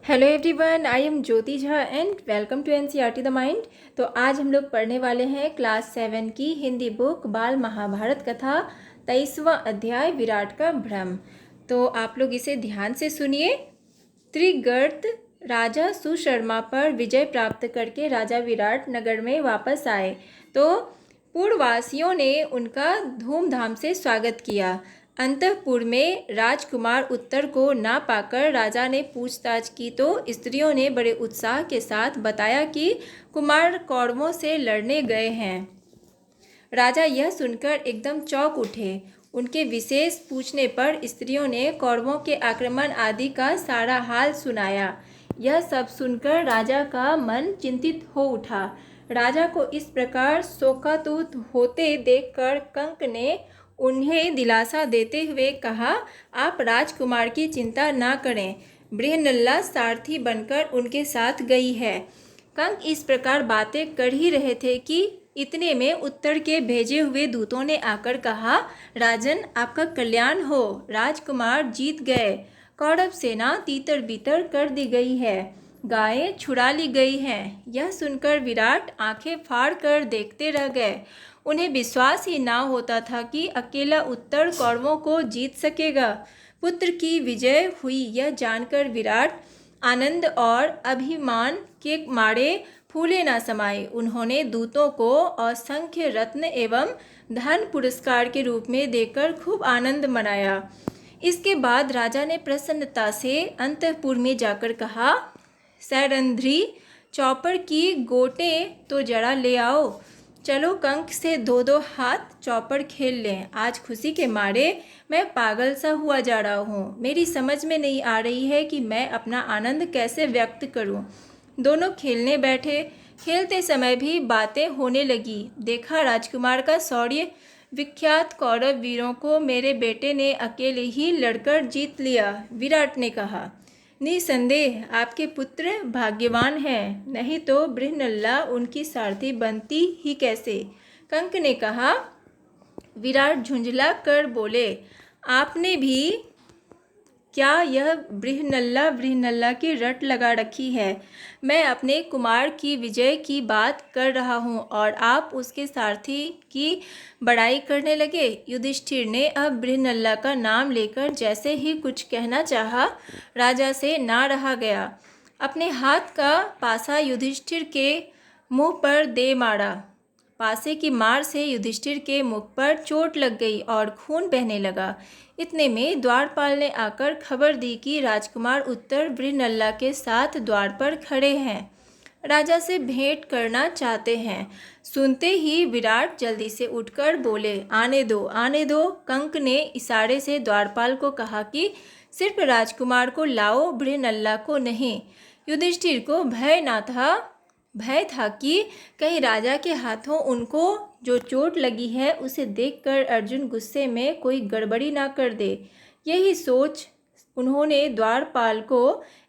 Hello everyone, I am Jyoti Jha and welcome to NCERT the mind. तो आज हम लोग पढ़ने वाले हैं क्लास 7 की हिंदी बुक बाल महाभारत कथा 23वां अध्याय विराट का भ्रम। तो आप लोग इसे ध्यान से सुनिए। त्रिगर्त राजा सुशर्मा पर विजय प्राप्त करके राजा विराट नगर में वापस आए तो पुरवासियों ने उनका धूमधाम से स्वागत किया। अंतःपुर में राजकुमार उत्तर को ना पाकर राजा ने पूछताछ की तो स्त्रियों ने बड़े उत्साह के साथ बताया कि कुमार कौरवों से लड़ने गए हैं। राजा यह सुनकर एकदम चौंक उठे। उनके विशेष पूछने पर स्त्रियों ने कौरवों के आक्रमण आदि का सारा हाल सुनाया। यह सब सुनकर राजा का मन चिंतित हो उठा। राजा को इस प्रकार शोकातुर होते देखकर कंक ने उन्हें दिलासा देते हुए कहा, आप राजकुमार की चिंता ना करें, बृहन्नला सारथी बनकर उनके साथ गई है। कंक इस प्रकार बातें कर ही रहे थे कि इतने में उत्तर के भेजे हुए दूतों ने आकर कहा, राजन आपका कल्याण हो, राजकुमार जीत गए, कौरव सेना तीतर बीतर कर दी गई है, गायें छुड़ा ली गई हैं। यह सुनकर विराट आंखें फाड़ कर देखते रह गए। उन्हें विश्वास ही ना होता था कि अकेला उत्तर कौरवों को जीत सकेगा। पुत्र की विजय हुई यह जानकर विराट आनंद और अभिमान के मारे फूले ना समाये। उन्होंने दूतों को असंख्य रत्न एवं धन पुरस्कार के रूप में देकर खूब आनंद मनाया। इसके बाद राजा ने प्रसन्नता से अंतःपुर में जाकर कहा, सैरंध्री चौपर की गोटे तो जरा ले आओ, चलो कंक से दो दो हाथ चौपर खेल लें। आज खुशी के मारे मैं पागल सा हुआ जा रहा हूँ। मेरी समझ में नहीं आ रही है कि मैं अपना आनंद कैसे व्यक्त करूँ। दोनों खेलने बैठे। खेलते समय भी बातें होने लगी। देखा राजकुमार का शौर्य, विख्यात कौरव वीरों को मेरे बेटे ने अकेले ही लड़कर जीत लिया। विराट ने कहा, निसंदेह आपके पुत्र भाग्यवान हैं, नहीं तो बृहन्नला उनकी सारथी बनती ही कैसे। कंक ने कहा। विराट झुंझला कर बोले, आपने भी क्या यह बृहन्नला की रट लगा रखी है। मैं अपने कुमार की विजय की बात कर रहा हूँ और आप उसके सारथी की बड़ाई करने लगे। युधिष्ठिर ने अब बृहन्नला का नाम लेकर जैसे ही कुछ कहना चाहा, राजा से ना रहा गया। अपने हाथ का पासा युधिष्ठिर के मुंह पर दे मारा। पासे की मार से युधिष्ठिर के मुख पर चोट लग गई और खून बहने लगा। इतने में द्वारपाल ने आकर खबर दी कि राजकुमार उत्तर बृहन्नला के साथ द्वार पर खड़े हैं, राजा से भेंट करना चाहते हैं। सुनते ही विराट जल्दी से उठकर बोले, आने दो आने दो। कंक ने इशारे से द्वारपाल को कहा कि सिर्फ राजकुमार को लाओ, बृहन्नला को नहीं। युधिष्ठिर को भय था कि कहीं राजा के हाथों उनको जो चोट लगी है उसे देखकर अर्जुन गुस्से में कोई गड़बड़ी ना कर दे। यही सोच उन्होंने द्वारपाल को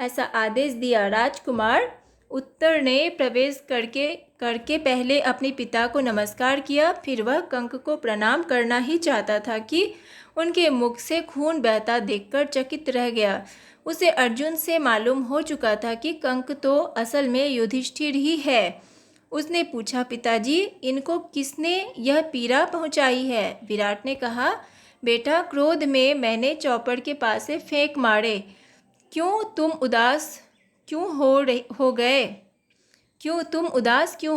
ऐसा आदेश दिया। राजकुमार उत्तर ने प्रवेश करके पहले अपने पिता को नमस्कार किया। फिर वह कंक को प्रणाम करना ही चाहता था कि उनके मुख से खून बहता देखकर चकित रह गया। उसे अर्जुन से मालूम हो चुका था कि कंक तो असल में युधिष्ठिर ही है। उसने पूछा, पिताजी इनको किसने यह पीड़ा पहुंचाई है। विराट ने कहा, बेटा क्रोध में मैंने चौपर के पास से फेंक मारे। क्यों तुम उदास क्यों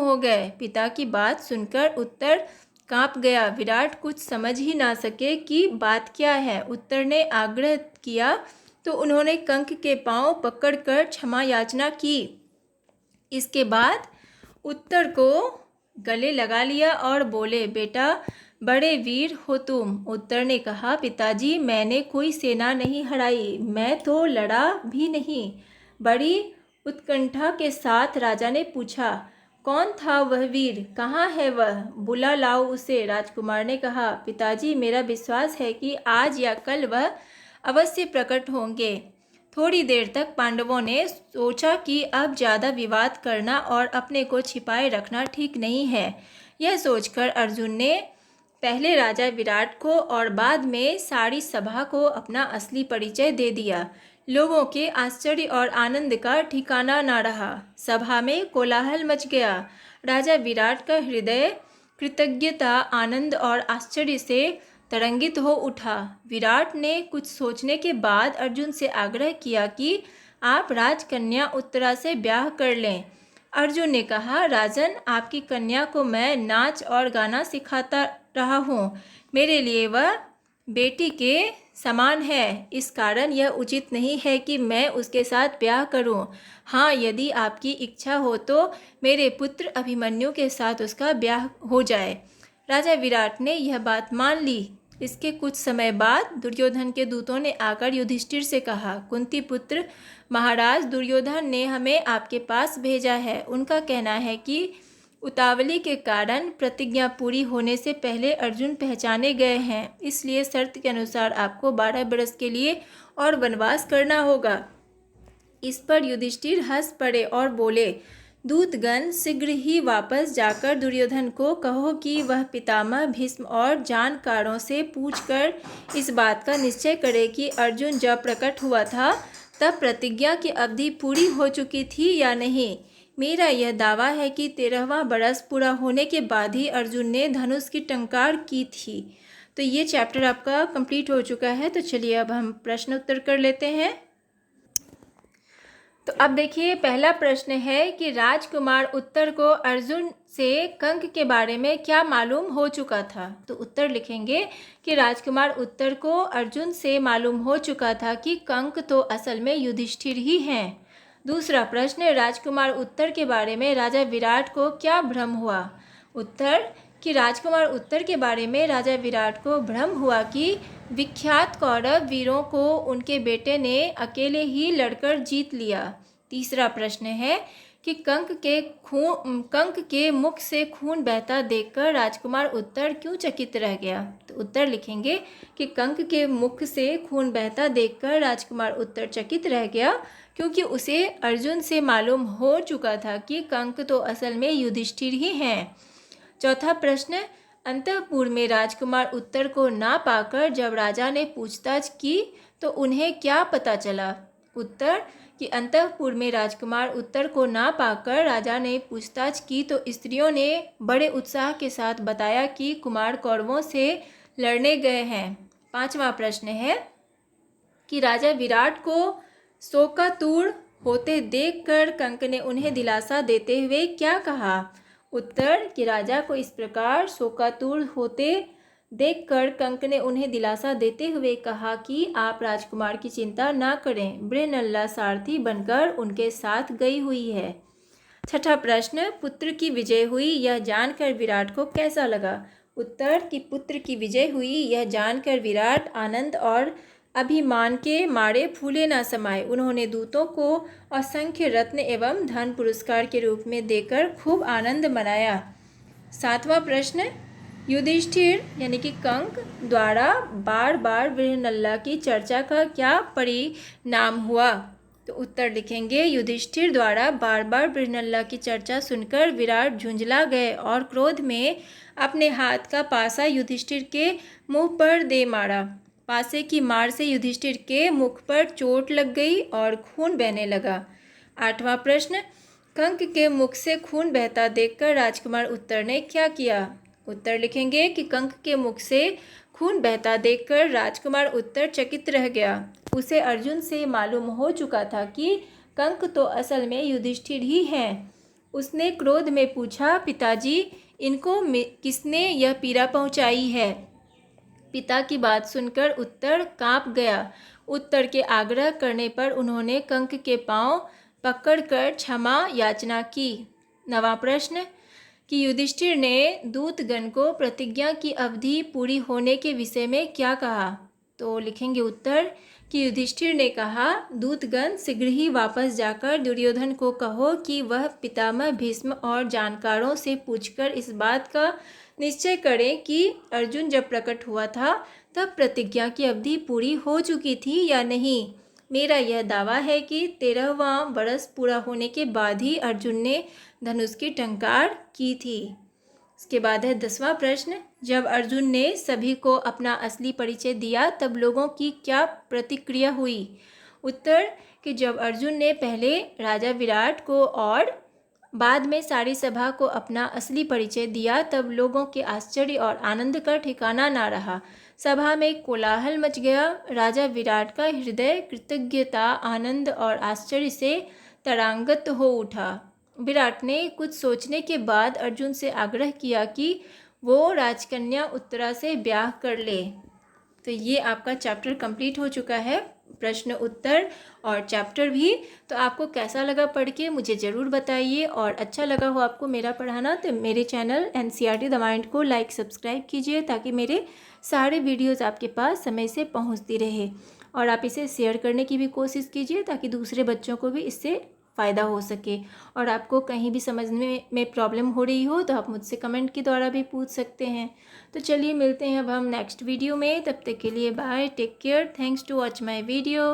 हो गए? पिता की बात सुनकर उत्तर कांप गया। विराट कुछ समझ ही ना सके कि बात क्या है। उत्तर ने आग्रह किया तो उन्होंने कंक के पांव पकड़कर क्षमा याचना की। इसके बाद उत्तर को गले लगा लिया और बोले, बेटा बड़े वीर हो तुम। उत्तर ने कहा, पिताजी मैंने कोई सेना नहीं हराई, मैं तो लड़ा भी नहीं। बड़ी उत्कंठा के साथ राजा ने पूछा, कौन था वह वीर, कहाँ है वह, बुला लाओ उसे। राजकुमार ने कहा, पिताजी मेरा विश्वास है कि आज या कल वह अवश्य प्रकट होंगे। थोड़ी देर तक पांडवों ने सोचा कि अब ज़्यादा विवाद करना और अपने को छिपाए रखना ठीक नहीं है। यह सोचकर अर्जुन ने पहले राजा विराट को और बाद में सारी सभा को अपना असली परिचय दे दिया। लोगों के आश्चर्य और आनंद का ठिकाना न रहा। सभा में कोलाहल मच गया। राजा विराट का हृदय कृतज्ञता, आनंद और आश्चर्य से तरंगित हो उठा। विराट ने कुछ सोचने के बाद अर्जुन से आग्रह किया कि आप राजकन्या उत्तरा से ब्याह कर लें। अर्जुन ने कहा, राजन, आपकी कन्या को मैं नाच और गाना सिखाता रहा हूँ। मेरे लिए वह बेटी के समान है। इस कारण यह उचित नहीं है कि मैं उसके साथ ब्याह करूं। हाँ, यदि आपकी इच्छा हो तो मेरे पुत्र अभिमन्यु के साथ उसका ब्याह हो जाए। राजा विराट ने यह बात मान ली। इसके कुछ समय बाद दुर्योधन के दूतों ने आकर युधिष्ठिर से कहा, कुंती पुत्र महाराज दुर्योधन ने हमें आपके पास भेजा है। उनका कहना है कि उतावली के कारण प्रतिज्ञा पूरी होने से पहले अर्जुन पहचाने गए हैं, इसलिए शर्त के अनुसार आपको 12 बरस के लिए और वनवास करना होगा। इस पर युधिष्ठिर हंस पड़े और बोले, दूतगण, शीघ्र ही वापस जाकर दुर्योधन को कहो कि वह पितामह भीष्म और जानकारों से पूछकर इस बात का निश्चय करे कि अर्जुन जब प्रकट हुआ था तब प्रतिज्ञा की अवधि पूरी हो चुकी थी या नहीं। मेरा यह दावा है कि 13वां बरस पूरा होने के बाद ही अर्जुन ने धनुष की टंकार की थी। तो ये चैप्टर आपका कंप्लीट हो चुका है। तो चलिए अब हम प्रश्न उत्तर कर लेते हैं। तो अब देखिए, पहला प्रश्न है कि राजकुमार उत्तर को अर्जुन से कंक के बारे में क्या मालूम हो चुका था। तो उत्तर लिखेंगे कि राजकुमार उत्तर को अर्जुन से मालूम हो चुका था कि कंक तो असल में युधिष्ठिर ही हैं। दूसरा प्रश्न, राजकुमार उत्तर के बारे में राजा विराट को क्या भ्रम हुआ। उत्तर कि राजकुमार उत्तर के बारे में राजा विराट को भ्रम हुआ कि विख्यात कौरव वीरों को उनके बेटे ने अकेले ही लड़कर जीत लिया। तीसरा प्रश्न है कि कंक के मुख से खून बहता देखकर राजकुमार उत्तर क्यों चकित रह गया। तो उत्तर लिखेंगे कि कंक के मुख से खून बहता देखकर राजकुमार उत्तर चकित रह गया क्योंकि उसे अर्जुन से मालूम हो चुका था कि कंक तो असल में युधिष्ठिर ही हैं। चौथा प्रश्न, अंतःपुर में राजकुमार उत्तर को ना पाकर जब राजा ने पूछताछ की तो उन्हें क्या पता चला। उत्तर कि अंतःपुर में राजकुमार उत्तर को ना पाकर राजा ने पूछताछ की तो स्त्रियों ने बड़े उत्साह के साथ बताया कि कुमार कौरवों से लड़ने गए हैं। पांचवा प्रश्न है कि राजा विराट को शोकातुर होते देखकर कंक ने उन्हें दिलासा देते हुए क्या कहा। उत्तर कि राजा को इस प्रकार शोकातुर होते देखकर कंक ने उन्हें दिलासा देते हुए कहा कि आप राजकुमार की चिंता ना करें, बृहन्नला सारथी बनकर उनके साथ गई हुई है। छठा प्रश्न, पुत्र की विजय हुई यह जानकर विराट को कैसा लगा। उत्तर कि पुत्र की विजय हुई यह जानकर विराट आनंद और अभिमान के मारे फूले न समाये। उन्होंने दूतों को असंख्य रत्न एवं धन पुरस्कार के रूप में देकर खूब आनंद मनाया। सातवां प्रश्न, युधिष्ठिर यानी कि कंक द्वारा बार बार बृहन्नला की चर्चा का क्या परिणाम हुआ। तो उत्तर लिखेंगे, युधिष्ठिर द्वारा बार बार बृहन्नला की चर्चा सुनकर विराट झुंझला गए और क्रोध में अपने हाथ का पासा युधिष्ठिर के मुंह पर दे मारा। पासे की मार से युधिष्ठिर के मुख पर चोट लग गई और खून बहने लगा। आठवां प्रश्न, कंक के मुख से खून बहता देखकर राजकुमार उत्तर ने क्या किया। उत्तर लिखेंगे कि कंक के मुख से खून बहता देखकर राजकुमार उत्तर चकित रह गया। उसे अर्जुन से मालूम हो चुका था कि कंक तो असल में युधिष्ठिर ही हैं। उसने क्रोध में पूछा, पिताजी, इनको किसने यह पीड़ा पहुंचाई है। पिता की बात सुनकर उत्तर कांप गया। उत्तर के आग्रह करने पर उन्होंने कंक के पांव पकड़कर क्षमा याचना की। नवां प्रश्न कि युधिष्ठिर ने दूतगण को प्रतिज्ञा की अवधि पूरी होने के विषय में क्या कहा। तो लिखेंगे उत्तर कि युधिष्ठिर ने कहा, दूतगण, शीघ्र ही वापस जाकर दुर्योधन को कहो कि वह पितामह भीष्म और जानकारों से पूछकर इस बात का निश्चय करें कि अर्जुन जब प्रकट हुआ था तब प्रतिज्ञा की अवधि पूरी हो चुकी थी या नहीं। मेरा यह दावा है कि 13वां बरस पूरा होने के बाद ही अर्जुन ने धनुष की टंकार की थी। इसके बाद है 10वां प्रश्न, जब अर्जुन ने सभी को अपना असली परिचय दिया तब लोगों की क्या प्रतिक्रिया हुई। उत्तर कि जब अर्जुन ने पहले राजा विराट को और बाद में सारी सभा को अपना असली परिचय दिया तब लोगों के आश्चर्य और आनंद का ठिकाना ना रहा। सभा में कोलाहल मच गया। राजा विराट का हृदय कृतज्ञता, आनंद और आश्चर्य से तरांगत हो उठा। विराट ने कुछ सोचने के बाद अर्जुन से आग्रह किया कि वो राजकन्या उत्तरा से ब्याह कर ले। तो ये आपका चैप्टर कंप्लीट हो चुका है, प्रश्न उत्तर और चैप्टर भी। तो आपको कैसा लगा पढ़ के मुझे ज़रूर बताइए, और अच्छा लगा हो आपको मेरा पढ़ाना तो मेरे चैनल NCERT द माइंड को लाइक सब्सक्राइब कीजिए ताकि मेरे सारे वीडियोस आपके पास समय से पहुंचती रहे। और आप इसे शेयर करने की भी कोशिश कीजिए ताकि दूसरे बच्चों को भी इससे फ़ायदा हो सके। और आपको कहीं भी समझने में प्रॉब्लम हो रही हो तो आप मुझसे कमेंट के द्वारा भी पूछ सकते हैं। तो चलिए मिलते हैं अब हम नेक्स्ट वीडियो में। तब तक के लिए bye, take care, thanks to watch my video.